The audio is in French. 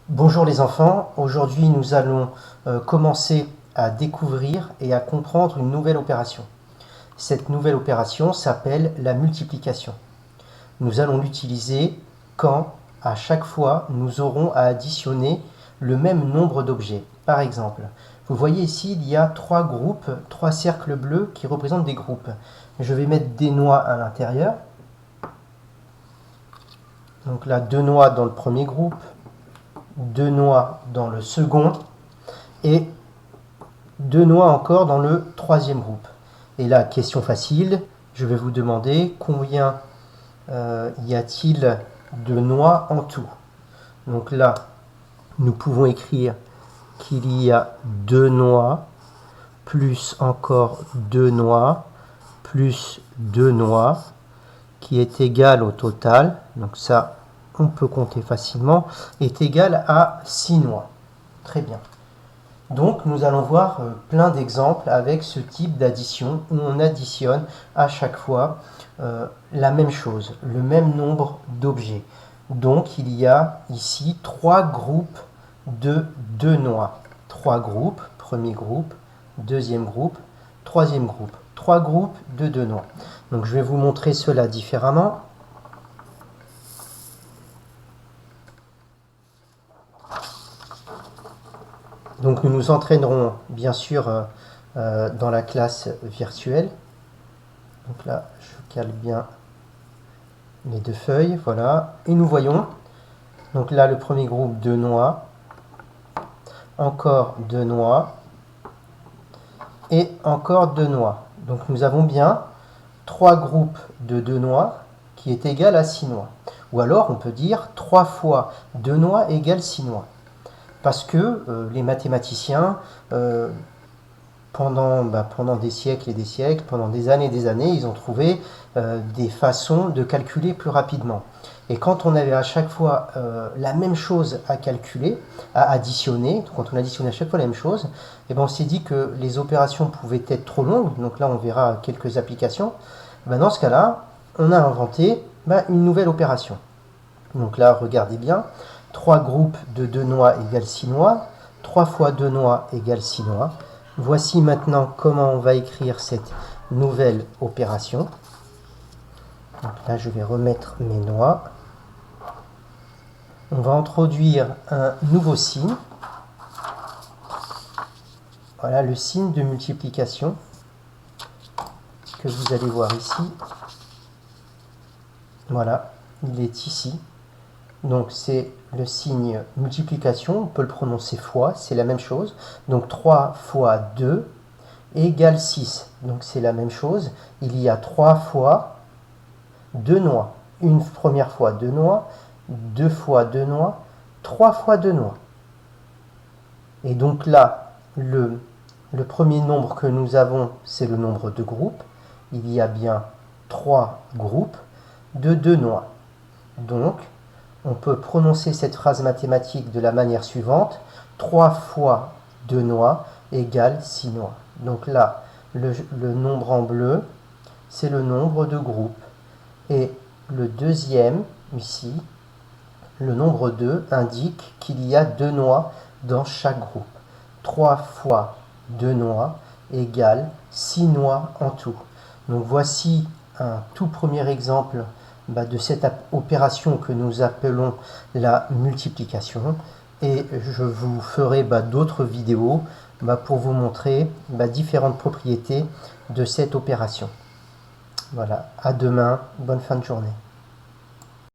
Bonjour les enfants, aujourd'hui nous allons commencer à découvrir et à comprendre une nouvelle opération. Cette nouvelle opération s'appelle la multiplication. Nous allons l'utiliser quand, à chaque fois, nous aurons à additionner le même nombre d'objets. Par exemple, vous voyez ici, il y a trois groupes, trois cercles bleus qui représentent des groupes. Je vais mettre des noix à l'intérieur. Donc là, 2 noix dans le premier groupe, 2 noix dans le second et 2 noix encore dans le troisième groupe. Et là, question facile, je vais vous demander combien y a-t-il de noix en tout. Donc là, nous pouvons écrire qu'il y a 2 noix, plus encore 2 noix, plus 2 noix, qui est égal au total, donc ça, on peut compter facilement, est égal à 6 noix. Très bien. Donc nous allons voir plein d'exemples avec ce type d'addition où on additionne à chaque fois la même chose, le même nombre d'objets. Donc il y a ici trois groupes de 2 noix. 3 groupes, premier groupe, deuxième groupe, troisième groupe. 3 groupes de 2 noix. Donc je vais vous montrer cela différemment. Donc nous nous entraînerons bien sûr dans la classe virtuelle. Donc là, je cale bien les deux feuilles, voilà. Et nous voyons, donc là le premier groupe 2 noix, encore 2 noix, et encore 2 noix. Donc nous avons bien 3 groupes de 2 noix qui est égal à 6 noix. Ou alors on peut dire 3 fois 2 noix égale 6 noix. Parce que les mathématiciens, pendant des siècles et des siècles, pendant des années, ils ont trouvé des façons de calculer plus rapidement. Et quand on avait à chaque fois la même chose à calculer, à additionner, quand on additionnait à chaque fois la même chose, et ben on s'est dit que les opérations pouvaient être trop longues, donc là on verra quelques applications. Et ben dans ce cas-là, on a inventé une nouvelle opération. Donc là, regardez bien, 3 groupes de 2 noix égale 6 noix, 3 fois 2 noix égale 6 noix. Voici maintenant comment on va écrire cette nouvelle opération. Donc là, je vais remettre mes noix. On va introduire un nouveau signe. Voilà le signe de multiplication que vous allez voir ici. Voilà, il est ici. Donc c'est le signe multiplication, on peut le prononcer fois, c'est la même chose. Donc 3 fois 2 égale 6. Donc c'est la même chose. Il y a 3 fois 2 noix. Une première fois 2 noix, 2 fois 2 noix, 3 fois 2 noix. Et donc là, le premier nombre que nous avons, c'est le nombre de groupes. Il y a bien 3 groupes de 2 noix. Donc, on peut prononcer cette phrase mathématique de la manière suivante. 3 fois 2 noix égale 6 noix. Donc là, le nombre en bleu, c'est le nombre de groupes. Et le deuxième, ici, le nombre 2 indique qu'il y a 2 noix dans chaque groupe. 3 fois 2 noix égale 6 noix en tout. Donc voici un tout premier exemple de cette opération que nous appelons la multiplication. Et je vous ferai d'autres vidéos pour vous montrer différentes propriétés de cette opération. Voilà, à demain, bonne fin de journée.